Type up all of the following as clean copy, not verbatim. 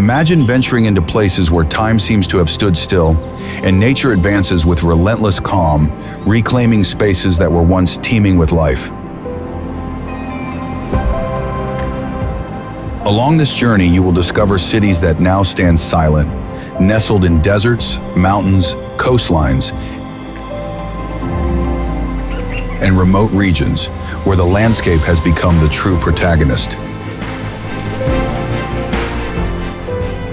Imagine venturing into places where time seems to have stood still, and nature advances with relentless calm, reclaiming spaces that were once teeming with life. Along this journey, you will discover cities that now stand silent, nestled in deserts, mountains, coastlines, and remote regions where the landscape has become the true protagonist.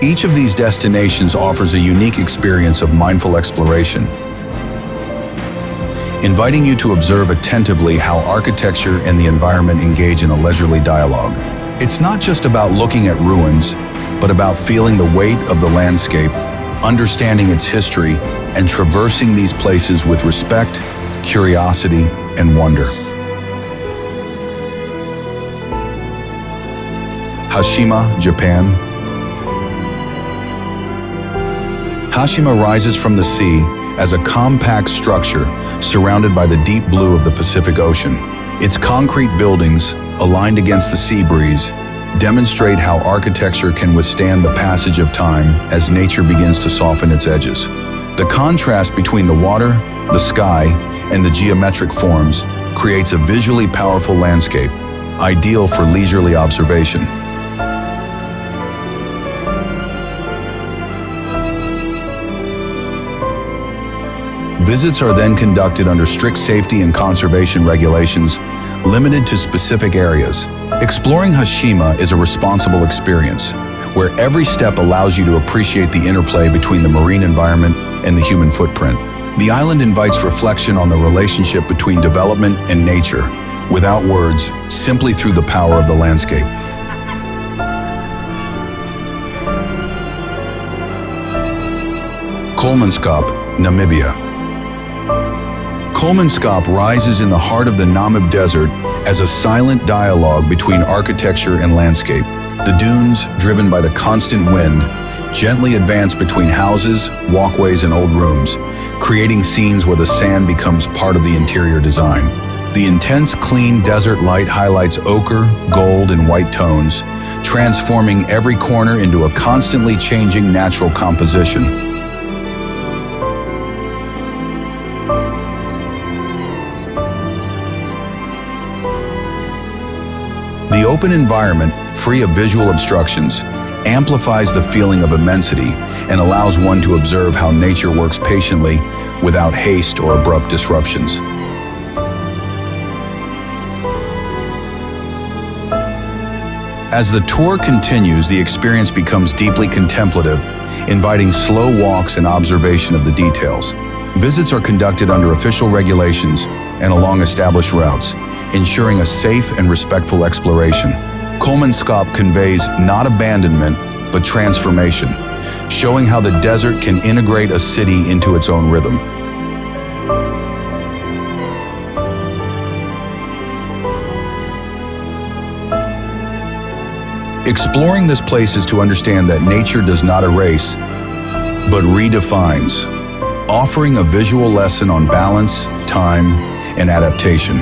Each of these destinations offers a unique experience of mindful exploration, inviting you to observe attentively how architecture and the environment engage in a leisurely dialogue. It's not just about looking at ruins, but about feeling the weight of the landscape, understanding its history, and traversing these places with respect, curiosity, and wonder. Hashima, Japan. Hashima rises from the sea as a compact structure surrounded by the deep blue of the Pacific Ocean. Its concrete buildings, aligned against the sea breeze, demonstrate how architecture can withstand the passage of time as nature begins to soften its edges. The contrast between the water, the sky, and the geometric forms creates a visually powerful landscape, ideal for leisurely observation. Visits are then conducted under strict safety and conservation regulations, limited to specific areas. Exploring Hashima is a responsible experience, where every step allows you to appreciate the interplay between the marine environment and the human footprint. The island invites reflection on the relationship between development and nature, without words, simply through the power of the landscape. Kolmanskap, Namibia. Kolmanskap rises in the heart of the Namib Desert as a silent dialogue between architecture and landscape. The dunes, driven by the constant wind, gently advance between houses, walkways, and old rooms, creating scenes where the sand becomes part of the interior design. The intense, clean desert light highlights ochre, gold, and white tones, transforming every corner into a constantly changing natural composition. The open environment, free of visual obstructions, amplifies the feeling of immensity and allows one to observe how nature works patiently without haste or abrupt disruptions. As the tour continues, the experience becomes deeply contemplative, inviting slow walks and observation of the details. Visits are conducted under official regulations and along established routes, ensuring a safe and respectful exploration. Kolmanskap conveys not abandonment, but transformation, showing how the desert can integrate a city into its own rhythm. Exploring this place is to understand that nature does not erase, but redefines, offering a visual lesson on balance, time, and adaptation.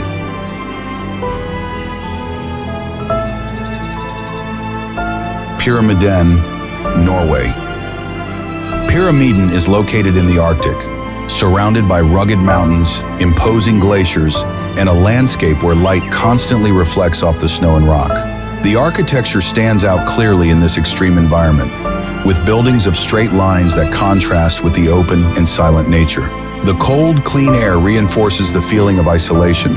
Pyramiden, Norway. Pyramiden is located in the Arctic, surrounded by rugged mountains, imposing glaciers, and a landscape where light constantly reflects off the snow and rock. The architecture stands out clearly in this extreme environment, with buildings of straight lines that contrast with the open and silent nature. The cold, clean air reinforces the feeling of isolation,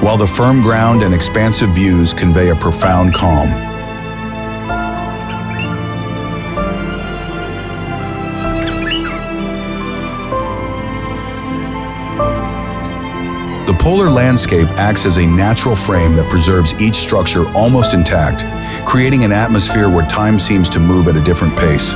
while the firm ground and expansive views convey a profound calm. The polar landscape acts as a natural frame that preserves each structure almost intact, creating an atmosphere where time seems to move at a different pace.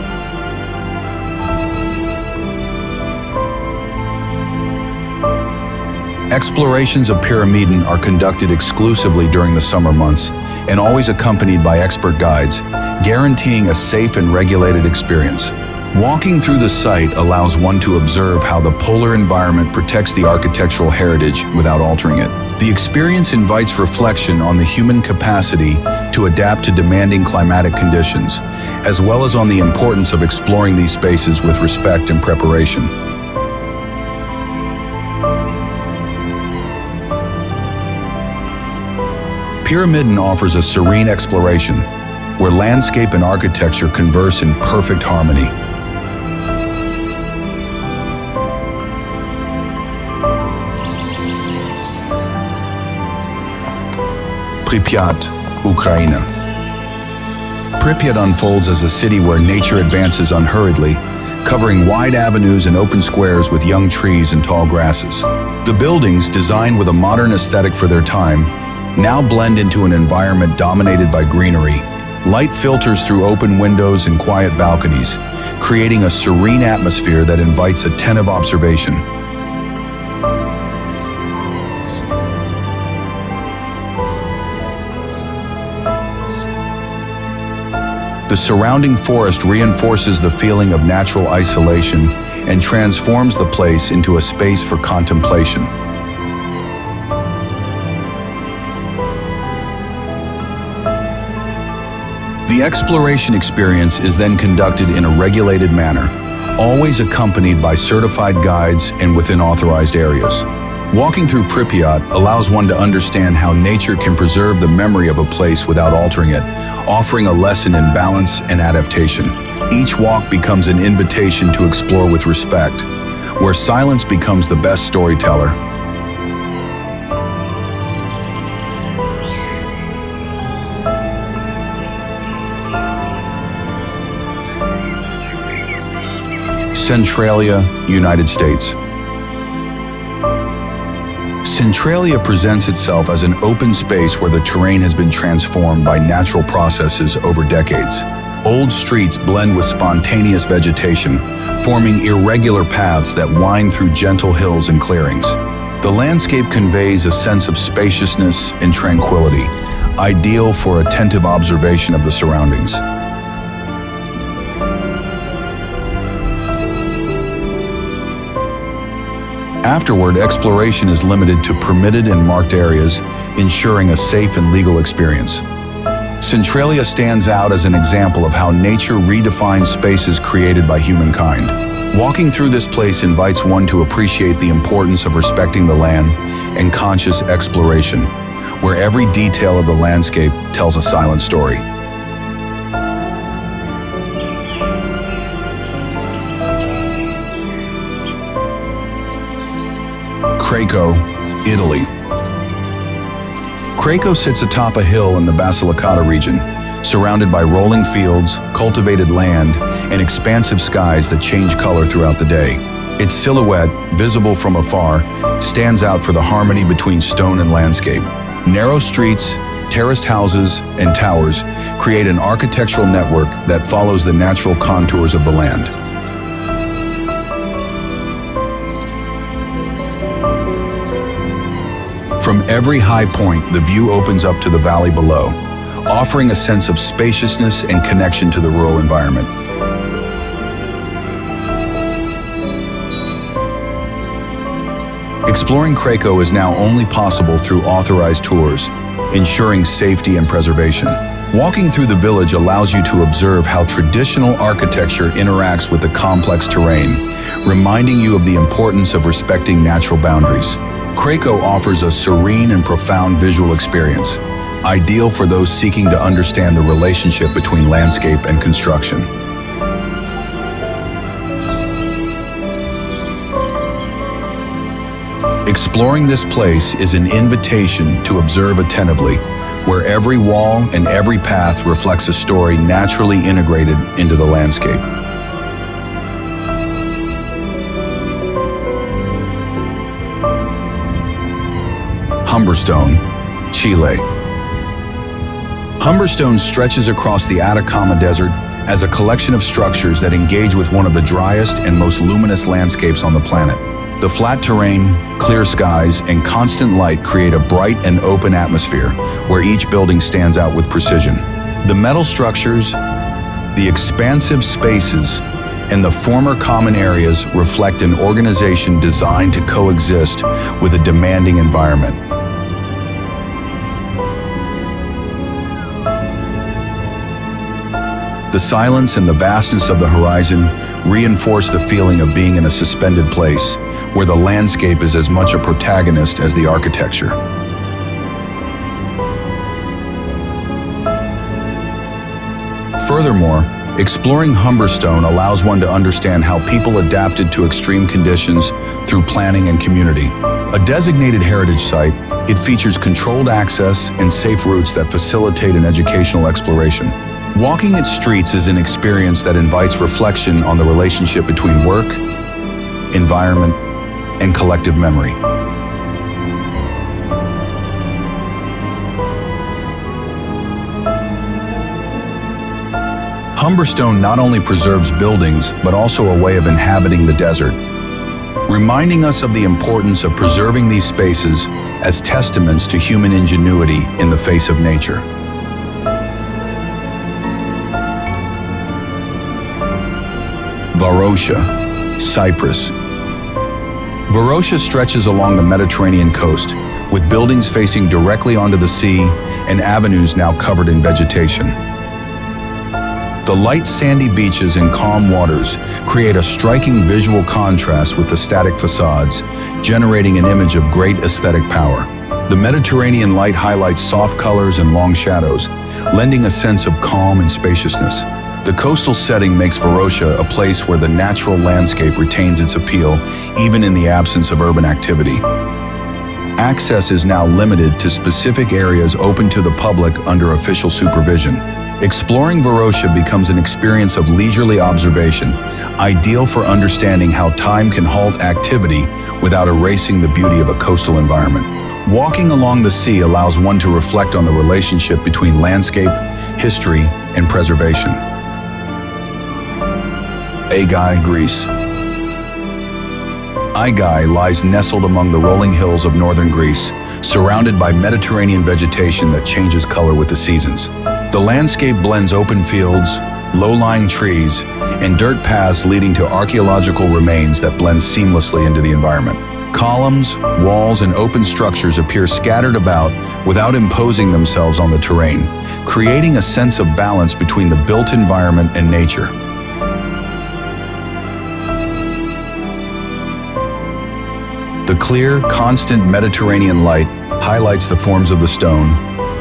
Explorations of Pyramiden are conducted exclusively during the summer months and always accompanied by expert guides, guaranteeing a safe and regulated experience. Walking through the site allows one to observe how the polar environment protects the architectural heritage without altering it. The experience invites reflection on the human capacity to adapt to demanding climatic conditions, as well as on the importance of exploring these spaces with respect and preparation. Pyramiden offers a serene exploration, where landscape and architecture converse in perfect harmony. Pripyat, Ukraine. Pripyat unfolds as a city where nature advances unhurriedly, covering wide avenues and open squares with young trees and tall grasses. The buildings, designed with a modern aesthetic for their time, now blend into an environment dominated by greenery. Light filters through open windows and quiet balconies, creating a serene atmosphere that invites attentive observation. The surrounding forest reinforces the feeling of natural isolation and transforms the place into a space for contemplation. The exploration experience is then conducted in a regulated manner, always accompanied by certified guides and within authorized areas. Walking through Pripyat allows one to understand how nature can preserve the memory of a place without altering it, offering a lesson in balance and adaptation. Each walk becomes an invitation to explore with respect, where silence becomes the best storyteller. Centralia, United States. Centralia presents itself as an open space where the terrain has been transformed by natural processes over decades. Old streets blend with spontaneous vegetation, forming irregular paths that wind through gentle hills and clearings. The landscape conveys a sense of spaciousness and tranquility, ideal for attentive observation of the surroundings. Afterward, exploration is limited to permitted and marked areas, ensuring a safe and legal experience. Centralia stands out as an example of how nature redefines spaces created by humankind. Walking through this place invites one to appreciate the importance of respecting the land and conscious exploration, where every detail of the landscape tells a silent story. Craco, Italy. Craco sits atop a hill in the Basilicata region, surrounded by rolling fields, cultivated land, and expansive skies that change color throughout the day. Its silhouette, visible from afar, stands out for the harmony between stone and landscape. Narrow streets, terraced houses, and towers create an architectural network that follows the natural contours of the land. From every high point, the view opens up to the valley below, offering a sense of spaciousness and connection to the rural environment. Exploring Craco is now only possible through authorized tours, ensuring safety and preservation. Walking through the village allows you to observe how traditional architecture interacts with the complex terrain, reminding you of the importance of respecting natural boundaries. Craco offers a serene and profound visual experience, ideal for those seeking to understand the relationship between landscape and construction. Exploring this place is an invitation to observe attentively, where every wall and every path reflects a story naturally integrated into the landscape. Humberstone, Chile. Humberstone stretches across the Atacama Desert as a collection of structures that engage with one of the driest and most luminous landscapes on the planet. The flat terrain, clear skies, and constant light create a bright and open atmosphere where each building stands out with precision. The metal structures, the expansive spaces, and the former common areas reflect an organization designed to coexist with a demanding environment. The silence and the vastness of the horizon reinforce the feeling of being in a suspended place, where the landscape is as much a protagonist as the architecture. Furthermore, exploring Humberstone allows one to understand how people adapted to extreme conditions through planning and community. A designated heritage site, it features controlled access and safe routes that facilitate an educational exploration. Walking its streets is an experience that invites reflection on the relationship between work, environment, and collective memory. Humberstone not only preserves buildings, but also a way of inhabiting the desert, reminding us of the importance of preserving these spaces as testaments to human ingenuity in the face of nature. Varosha, Cyprus. Varosha stretches along the Mediterranean coast, with buildings facing directly onto the sea and avenues now covered in vegetation. The light sandy beaches and calm waters create a striking visual contrast with the static facades, generating an image of great aesthetic power. The Mediterranean light highlights soft colors and long shadows, lending a sense of calm and spaciousness. The coastal setting makes Varosha a place where the natural landscape retains its appeal, even in the absence of urban activity. Access is now limited to specific areas open to the public under official supervision. Exploring Varosha becomes an experience of leisurely observation, ideal for understanding how time can halt activity without erasing the beauty of a coastal environment. Walking along the sea allows one to reflect on the relationship between landscape, history, and preservation. Aigai, Greece. Aigai lies nestled among the rolling hills of northern Greece, surrounded by Mediterranean vegetation that changes color with the seasons. The landscape blends open fields, low-lying trees, and dirt paths leading to archaeological remains that blend seamlessly into the environment. Columns, walls, and open structures appear scattered about without imposing themselves on the terrain, creating a sense of balance between the built environment and nature. The clear, constant Mediterranean light highlights the forms of the stone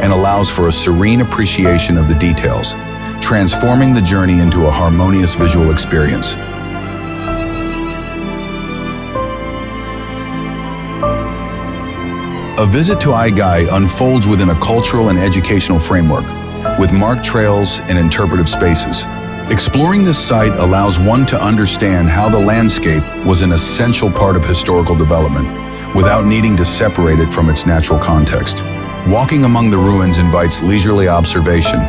and allows for a serene appreciation of the details, transforming the journey into a harmonious visual experience. A visit to Aigai unfolds within a cultural and educational framework, with marked trails and interpretive spaces. Exploring this site allows one to understand how the landscape was an essential part of historical development, without needing to separate it from its natural context. Walking among the ruins invites leisurely observation,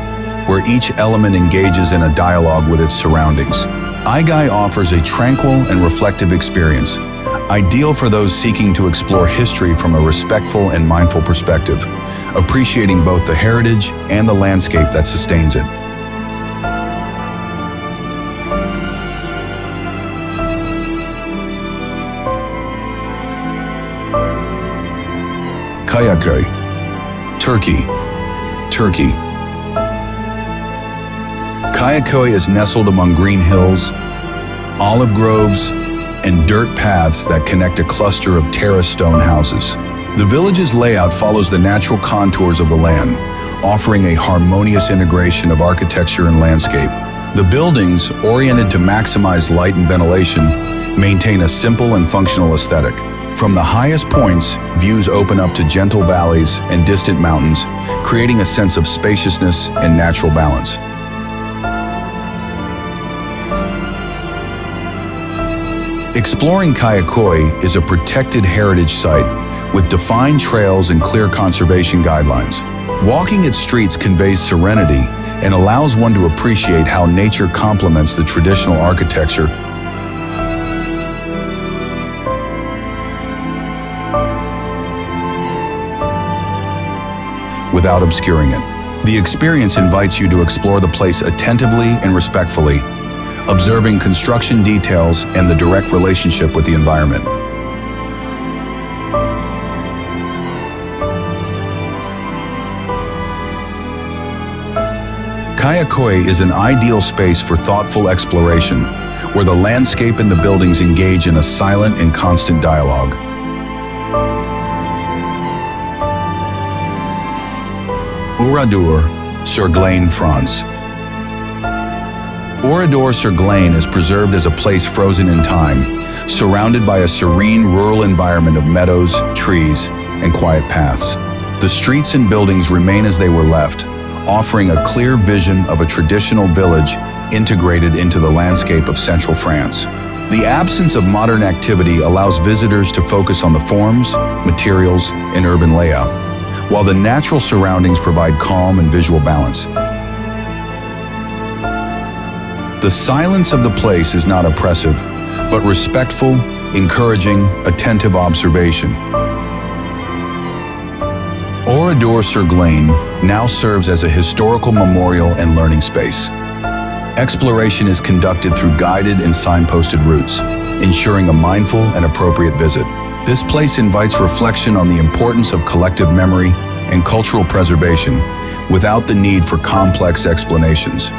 where each element engages in a dialogue with its surroundings. Aigai offers a tranquil and reflective experience, ideal for those seeking to explore history from a respectful and mindful perspective, appreciating both the heritage and the landscape that sustains it. Kayaköy, Turkey. Kayaköy is nestled among green hills, olive groves, and dirt paths that connect a cluster of terraced stone houses. The village's layout follows the natural contours of the land, offering a harmonious integration of architecture and landscape. The buildings, oriented to maximize light and ventilation, maintain a simple and functional aesthetic. From the highest points, views open up to gentle valleys and distant mountains, creating a sense of spaciousness and natural balance. Exploring Kayaköy is a protected heritage site with defined trails and clear conservation guidelines. Walking its streets conveys serenity and allows one to appreciate how nature complements the traditional architecture without obscuring it. The experience invites you to explore the place attentively and respectfully, observing construction details and the direct relationship with the environment. Kayakoi is an ideal space for thoughtful exploration, where the landscape and the buildings engage in a silent and constant dialogue. Oradour-sur-Glane, France. Oradour-sur-Glane is preserved as a place frozen in time, surrounded by a serene rural environment of meadows, trees, and quiet paths. The streets and buildings remain as they were left, offering a clear vision of a traditional village integrated into the landscape of central France. The absence of modern activity allows visitors to focus on the forms, materials, and urban layout, while the natural surroundings provide calm and visual balance. The silence of the place is not oppressive, but respectful, encouraging, attentive observation. Oradour-sur-Glane now serves as a historical memorial and learning space. Exploration is conducted through guided and signposted routes, ensuring a mindful and appropriate visit. This place invites reflection on the importance of collective memory and cultural preservation without the need for complex explanations.